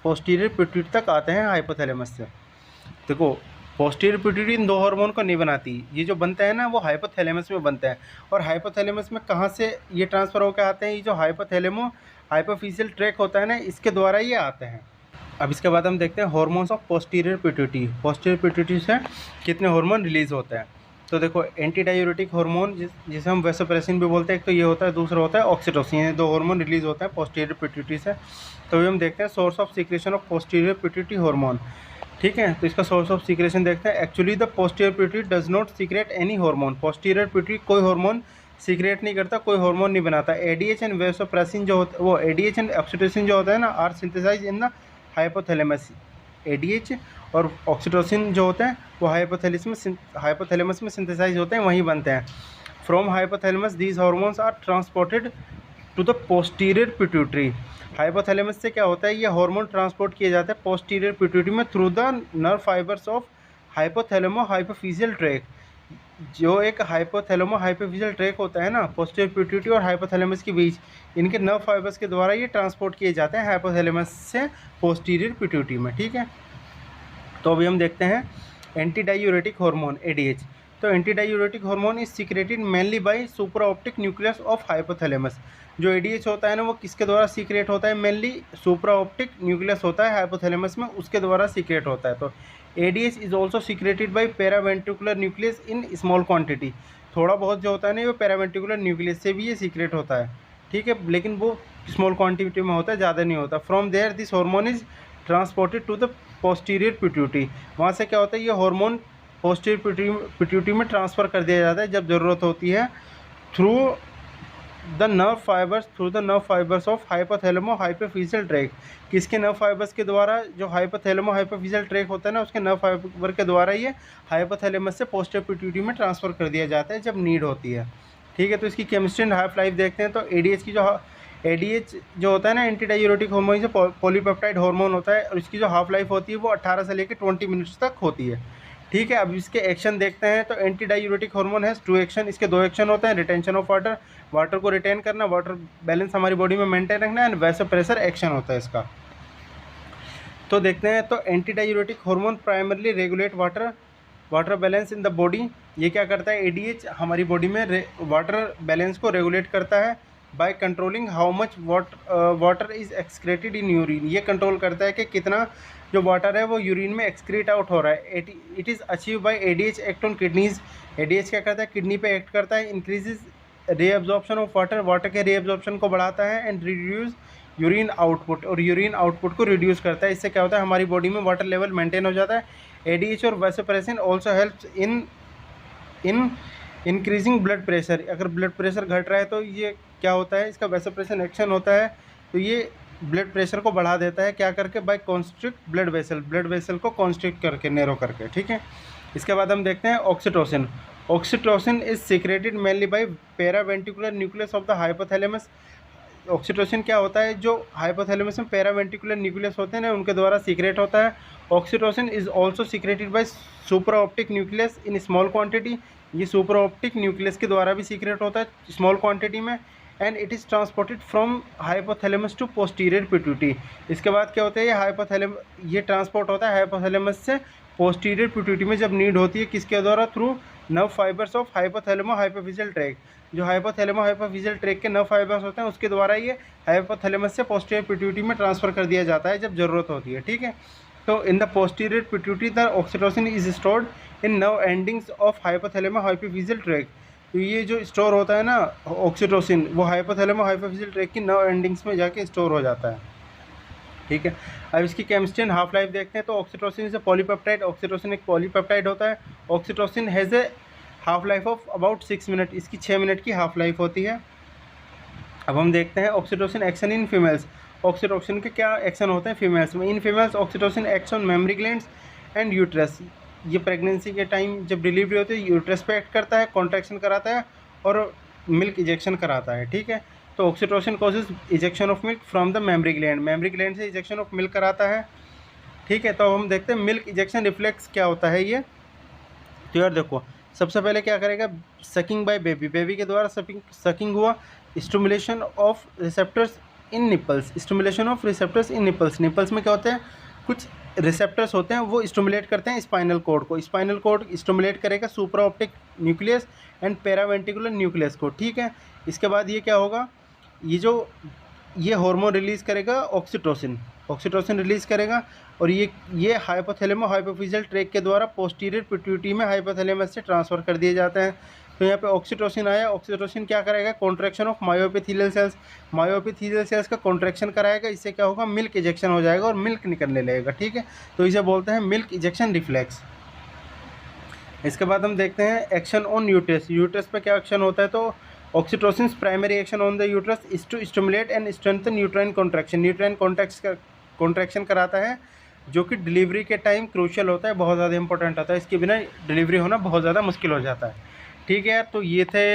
पोस्टीरियर पिट्यूटरी तक आते हैं हाइपोथैलेमस से। देखो पोस्टीरियर पिट्यूटरी इन दो हार्मोन को नहीं बनाती, ये जो बनता है ना वो हाइपोथैलेमस में बनता है, और हाइपोथैलेमस में कहाँ से ये ट्रांसफ़र होकर आते हैं, ये जो हाइपोथैलेमो हाइपोफिजियल ट्रैक्ट होता है ना, इसके द्वारा ये आते हैं। अब इसके बाद हम देखते हैं hormones of posterior pituitary. Posterior pituitary से कितने हार्मोन रिलीज़ होते हैं, तो देखो एंटी डायूरेटिक हार्मोन जिसे हम वैसोप्रेसिन भी बोलते हैं, एक तो ये होता है, दूसरा होता है ऑक्सीटोसिन। ये 2 हार्मोन रिलीज़ होता है पोस्टीरियर पिट्यूटरी से। तो ये हम देखते हैं source of secretion of posterior pituitary hormone, ठीक है। तो इसका सोर्स ऑफ सीक्रेशन देखते हैं। Actually the posterior pituitary does not secret any hormone. Posterior pituitary कोई हार्मोन सीक्रेट नहीं करता, कोई हार्मोन नहीं बनाता। एडीएच एंड वैसोप्रेसिन जो होता है, वो एडीएच एंड ऑक्सीटोसिन जो होता है ना, are synthesise in the hypothalamus. ADH और ऑक्सीटोसिन जो होते हैं वो हाइपोथैलेमस में सिंथेसाइज होते हैं, वहीं बनते हैं। From hypothalamus these hormones are transported to the posterior pituitary. Hypothalamus से क्या होता है, ये हार्मोन ट्रांसपोर्ट किए जाते हैं पोस्टीरियर पिट्यूटरी में through the nerve fibres of hypothalamo hypophyseal tract. जो एक हाइपोथैलेमो हाइपोफिजियल ट्रैक्ट होता है ना पोस्टीरियर पिट्यूटरी और हाइपोथैलेमस के बीच, इनके नर्व फाइबर्स के द्वारा ये ट्रांसपोर्ट किए जाते हैं हाइपोथैलेमस से पोस्टीरियर पिट्यूटरी में, ठीक है। तो अभी हम देखते हैं एंटी डायूरेटिक हार्मोन एडीएच। तो anti diuretic hormone is secreted mainly by supra optic nucleus of hypothalamus. जो एडीएच होता है ना वो किसके द्वारा सीक्रेट होता है, मेनली सुप्रा ऑप्टिक न्यूक्लियस होता है हाइपोथैलेमस में, उसके द्वारा सीक्रेट होता है। तो ADH is also secreted bye paraventricular nucleus in small quantity. थोड़ा बहुत जो होता है ना वो पैरावेंट्रिकुलर न्यूक्लियस से भी ये सीक्रेट होता है, ठीक है, लेकिन वो स्मॉल क्वांटिटी में होता है, ज़्यादा नहीं होता। From there this hormone is transported to the posterior pituitary. वहाँ से क्या होता है, ये हार्मोन पोस्टीरियर पिट्यूटरी में ट्रांसफ़र कर दिया जाता है जब ज़रूरत होती है, through the nerve fibres of hypothalamo hypophyseal tract. किसके नर्व फाइबर्स के द्वारा, जो हाइपोथैलेमो हाइपोफिजियल ट्रैक होता है ना उसके नर्व फाइबर के द्वारा ये हाइपोथैलेमस से पोस्टीरियर पिट्यूटरी में ट्रांसफ़र कर दिया जाता है जब नीड होती है, ठीक है। तो इसकी केमिस्ट्री एंड हाफ लाइफ देखते हैं। तो एडीएच जो होता है ना एंटी डायूरेटिक हार्मोन से पॉलीपेप्टाइड हार्मोन होता है, और इसकी जो हाफ लाइफ होती है वो 18 से लेकर 20 मिनट्स तक होती है, ठीक है। अब इसके एक्शन देखते हैं। तो anti diuretic hormone has 2 action. इसके 2 एक्शन होते हैं, रिटेंशन ऑफ वाटर, वाटर को रिटेन करना, वाटर बैलेंस हमारी बॉडी में मेंटेन रखना, एंड वैसे प्रेशर एक्शन होता है इसका। तो देखते हैं। तो anti diuretic hormone primarily regulate water balance in the body. ये क्या करता है, एडीएच हमारी बॉडी में वाटर बैलेंस को रेगुलेट करता है by controlling how much water is excreted in urine. ये कंट्रोल करता है कि कितना जो वाटर है वो यूरिन में एक्सक्रीट आउट हो रहा है। It is achieve by ADH act on kidneys. ADH क्या करता है, किडनी पे एक्ट करता है, इंक्रीजेज रे एब्जॉर्प्शन ऑफ वाटर के रे एब्जॉर्प्शन को बढ़ाता है, एंड रिड्यूस यूरिन आउटपुट, और यूरिन आउटपुट को रिड्यूस करता है। इससे क्या होता है, हमारी बॉडी में वाटर लेवल मेंटेन हो जाता है। एडीएच और vasopressin also helps in increasing blood pressure. अगर ब्लड प्रेशर घट रहा है तो ये क्या होता है, इसका वैसोप्रेसिन एक्शन होता है, तो ये ब्लड प्रेशर को बढ़ा देता है, क्या करके, बाय कॉन्स्ट्रिक्ट ब्लड वेसल को कॉन्स्ट्रिक्ट करके, नैरो करके, ठीक है। इसके बाद हम देखते हैं oxytocin. Oxytocin is secreted mainly by paraventricular nucleus of the hypothalamus. Oxytocin क्या होता है, जो हाइपोथैलेमस में पैरावेंट्रिकुलर न्यूक्लियस होते हैं ना उनके द्वारा सीक्रेट होता है। Oxytocin is also secreted by supraoptic nucleus in small quantity. ये सुपर ऑप्टिक न्यूक्लियस के द्वारा भी सीक्रेट होता है स्मॉल क्वांटिटी में, and it is transported from hypothalamus to posterior pituitary. इसके बाद क्या होता है, ये ट्रांसपोर्ट होता है हाइपोथैलेमस से पोस्टीरियर पिट्यूटरी में जब नीड होती है, किसके द्वारा, through nerve fibres of hypothalamo hypophyseal tract. जो हाइपोथैलेमो हाइपोफिजियल ट्रैक के नर्व फाइबर्स होते हैं उसके द्वारा ये हाइपोथैलेमस से पोस्टीरियर पिट्यूटरी में ट्रांसफ़र कर दिया जाता है जब ज़रूरत होती है, ठीक है। तो in the posterior pituitary the oxytocin is stored in nerve endings of hypothalamo hypophyseal tract. तो ये जो स्टोर होता है ना ऑक्सीटोसिन, वो हाइपोथैलेमो हाइपोफिजियल ट्रैक की नर्व एंडिंग्स में जाके स्टोर हो जाता है, ठीक है। अब इसकी केमिस्ट्री एंड हाफ लाइफ देखते हैं। तो oxytocin is a polypeptide. Oxytocin एक पॉलीपेप्टाइड होता है। Oxytocin has a half life of about 6 minute. इसकी 6 मिनट की हाफ लाइफ होती है। अब हम देखते हैं oxytocin action in females. Oxytocin के क्या एक्शन होते हैं फीमेल्स में। In females oxytocin act on mammary glands and uterus. ये प्रेगनेंसी के टाइम जब डिलीवरी होती है यूट्रस पे एक्ट करता है, कॉन्ट्रैक्शन कराता है और मिल्क इजेक्शन कराता है, ठीक है। तो oxytocin causes ejection of milk from the mammary gland. Mammary gland से इजेक्शन ऑफ मिल्क कराता है, ठीक है। तो हम देखते हैं मिल्क इजेक्शन रिफ्लेक्स क्या होता है ये। तो यार देखो, सबसे पहले क्या करेगा, सकिंग बाय बेबी के द्वारा सकिंग हुआ। Stimulation of receptors in nipples. Stimulation of receptors in nipples में क्या होते हैं, कुछ रिसेप्टर्स होते हैं वो स्टिमुलेट करते हैं स्पाइनल कॉर्ड को। स्पाइनल कॉर्ड स्टिमुलेट करेगा सुप्रा optic nucleus and paraventricular nucleus को, ठीक है। इसके बाद ये क्या होगा, ये हार्मोन रिलीज़ करेगा ऑक्सीटोसिन रिलीज़ करेगा, और ये हाइपोथैलेमो हाइपोफिजियल ट्रैक के द्वारा पोस्टीरियर पिट्यूटरी में हाइपोथैलेमस से ट्रांसफ़र कर दिए जाते हैं। तो यहाँ पे ऑक्सीटोसिन आया। ऑक्सीटोसिन क्या करेगा, कॉन्ट्रैक्शन ऑफ मायोएपिथेलियल सेल्स का कॉन्ट्रैक्शन कराएगा। इससे क्या होगा, मिल्क इजेक्शन हो जाएगा और मिल्क निकलने लगेगा, ठीक है। तो इसे बोलते हैं मिल्क इजेक्शन रिफ्लेक्स। इसके बाद हम देखते हैं एक्शन ऑन यूट्रस। यूट्रस पे क्या एक्शन होता है, तो oxytocin primary action on the uterus is to stimulate and strengthen uterine contraction. Uterine contraction कराता है, जो कि डिलीवरी के टाइम क्रूशियल होता है, बहुत ज़्यादा इंपॉर्टेंट होता है। इसके बिना डिलीवरी होना बहुत ज़्यादा मुश्किल हो जाता है, ठीक है यार। तो ये थे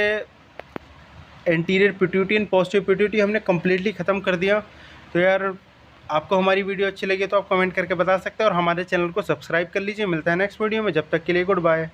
anterior pituitary and posterior pituitary, हमने कम्प्लीटली ख़त्म कर दिया। तो यार आपको हमारी वीडियो अच्छी लगी तो आप कमेंट करके बता सकते हैं, और हमारे चैनल को सब्सक्राइब कर लीजिए। मिलता है नेक्स्ट वीडियो में, जब तक के लिए गुड बाय।